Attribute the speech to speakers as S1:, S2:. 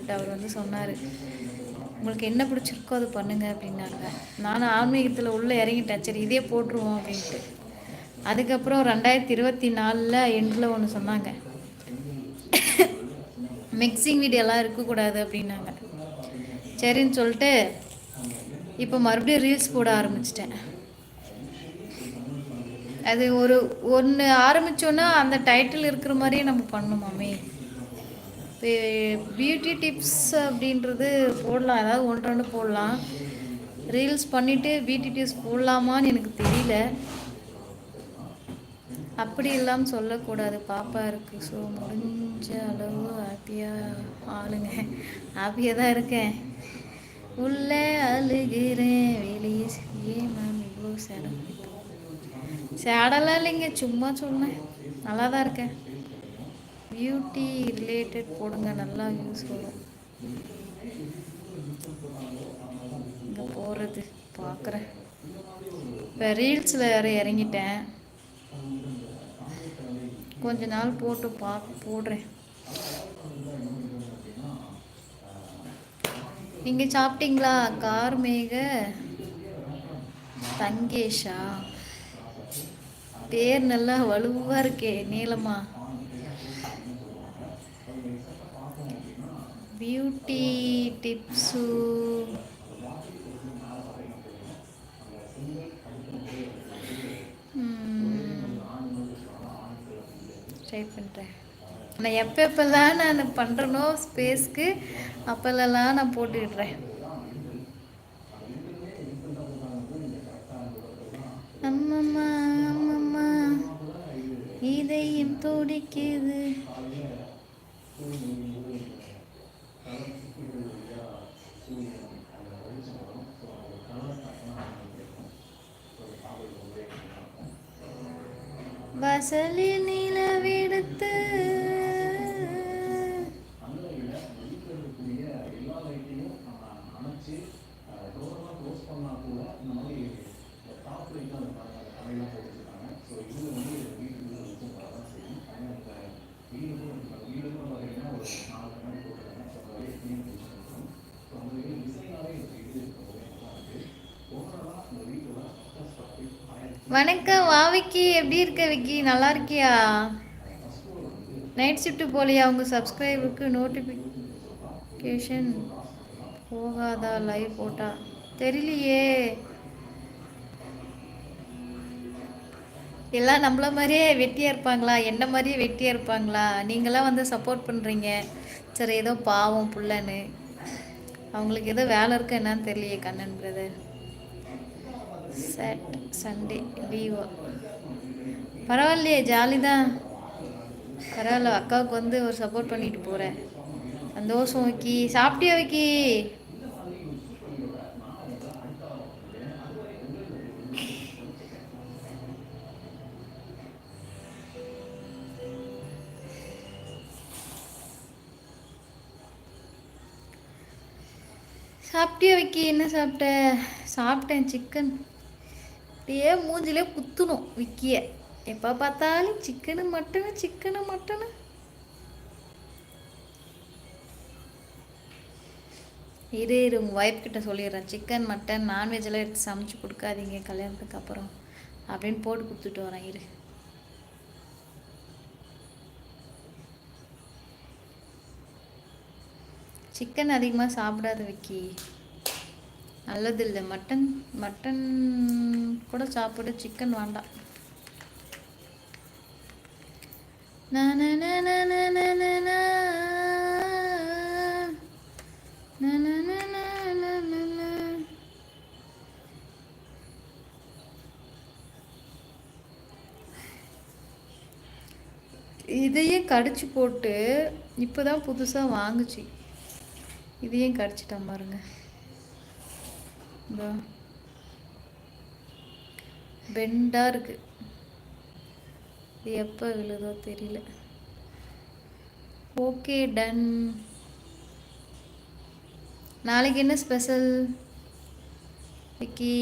S1: சொல்லிட்டு அவர் வந்து சொன்னார், உங்களுக்கு என்ன பிடிச்சிருக்கோ அது பண்ணுங்க அப்படின்னாங்க. நானும் ஆன்மீகத்தில் உள்ளே இறங்கிட்டேன், சரி இதே போட்டுருவோம் அப்படின்ட்டு. அதுக்கப்புறம் 2024 எண்டில் ஒன்று சொன்னாங்க, மிக்சிங் வீடியோலாம் இருக்கக்கூடாது அப்படின்னாங்க. சரின்னு சொல்லிட்டு இப்போ மறுபடியும் ரீல்ஸ் போட ஆரம்பிச்சிட்டேன். அது ஒன்று ஆரம்பித்தோன்னா அந்த டைட்டில் இருக்கிற மாதிரியே நம்ம பண்ணணுமாமே. இப்போ பியூட்டி டிப்ஸ் அப்படின்றது போடலாம், ஏதாவது ஒன்று ரெண்டு போடலாம். ரீல்ஸ் பண்ணிவிட்டு பியூட்டி டிப்ஸ் போடலாமான்னு எனக்கு தெரியல. அப்படி இல்லாமல் சொல்லக்கூடாது, பாப்பா இருக்குது. ஸோ முடிஞ்ச அளவு ஹாப்பியாக ஆளுங்க. ஹாப்பியாக தான் இருக்கேன், உள்ளே அழுகிறேன், வெளியே ஏன் மேம் இவ்வளோ சேடம். சேடெல்லாம் இல்லைங்க, சும்மா சொன்னேன். நல்லா தான் இருக்கேன். பியூட்டி ரிலேட்டட் போடுங்க, நல்லா யூஸ் வரும். இங்கே போகிறது பார்க்குறேன். இப்போ ரீல்ஸில் வேறு இறங்கிட்டேன், கொஞ்ச நாள் போட்டு போடுறேன். நீங்கள் சாப்பிட்டீங்களா? கார்மேக தங்கேஷா, பேர் நல்லா வலுவாக இருக்கே, நீளமா. பியூட்டி டிப்ஸு ட்ரை பண்ணுறேன். நான் எப்பெல்லாம் நான் பண்ணுறனோ ஸ்பேஸ்க்கு அப்போல்லாம் நான் போட்டுக்கிடுறேன். அம்மம்மா அம்மம்மா இதயம் துடிக்குது. வாசலில் நிலவெடுத்து வணக்கம் வா விக்கி, எப்படி இருக்க விக்கி? நல்லா இருக்கியா? நைட் ஷிஃப்ட்டு போகலையா? உங்கள் சப்ஸ்கிரைபருக்கு நோட்டிஃபிகேஷன் போகாதா லைவ் போட்டா? தெரியலையே. எல்லாம் நம்மள மாதிரியே வெட்டியாக இருப்பாங்களா, என்ன மாதிரியே வெட்டியாக இருப்பாங்களா? நீங்களாம் வந்து சப்போர்ட் பண்ணுறீங்க, சரி ஏதோ பாவம் புள்ளன்னு. அவங்களுக்கு ஏதோ வேலை இருக்கு என்னன்னு தெரியலையே. கண்ணன் பிரதர் சண்டே லீவா? பரவாயில்லையே, ஜாலி தான். பரவாயில்ல, அக்காவுக்கு வந்து ஒரு சப்போர்ட் பண்ணிட்டு போகிறேன். சந்தோஷம் விக்கி. சாப்பிட்டியா விக்கி? சாப்பிட்டியா விக்கி? என்ன சாப்பிட்ட? சாப்பிட்டேன், சிக்கன். அப்படியே மூஞ்சிலே குத்தணும் விக்கிய, எப்போ பார்த்தாலும் சிக்கனு மட்டனு சிக்கனு மட்டனு. இரு உங்கள் ஒய்ஃப் கிட்ட சொல்லிடுறேன், சிக்கன் மட்டன் நான்வெஜ்லாம் எடுத்து சமைச்சு கொடுக்காதீங்க கல்யாணத்துக்கு அப்புறம் அப்படின்னு போட்டு கொடுத்துட்டு வரேன். இரு. சிக்கன் அதிகமாக சாப்பிடாத விக்கி, நல்லதில்லை. மட்டன் கூட சாப்பிடு, சிக்கன் வேண்டாம். இதையே கடிச்சு போட்டு இப்போதான் புதுசாக வாங்குச்சு, இதையும் கடிச்சிட்டேன் பாருங்க. பெண்டாக இருக்கு, எப்போ விழுதோ தெரியல. Okay done. நாளைக்கு என்ன ஸ்பெஷல் விக்கி?